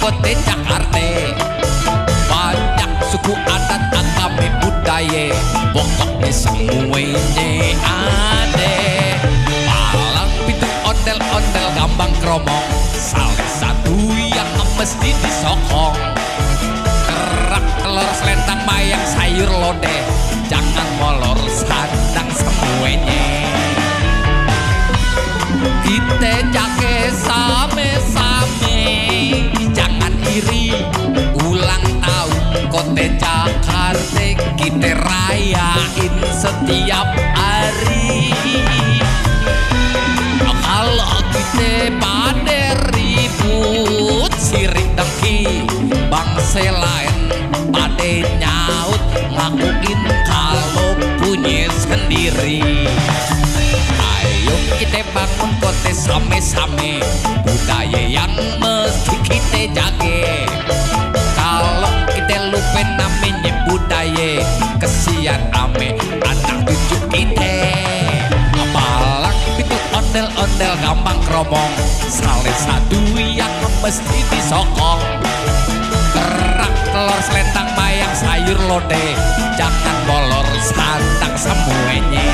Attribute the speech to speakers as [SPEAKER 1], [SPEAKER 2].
[SPEAKER 1] kote Jakarta. Banyak suku adat agama budaya, pokoknya semuanya ada. Palang pintu ondel-ondel gambang kromong, salah satu yang mesti disokong. Kerak telur selentang mayang sayur lodeh, jangan molor sandang semuanya. Kita jaga same-same, jangan iri. Ulang tahun Kota Jakarta kita rayain setiap hari. Kalau kita pada ribut sirik dengki, bangsa lain pada nyaut ngakuin kalau punya sendiri. Ayo kita bangun kota same-same, budaya yang mesti kita jaga. Kalau kita lupa namanya budaya, kesian ame anak cucu kita. Palang pintu ondel-ondel gampang kromong, salah satu yang mesti disokong. Kerak telur selentang mayang sayur lodeh, jangan bolor sandang semuanya.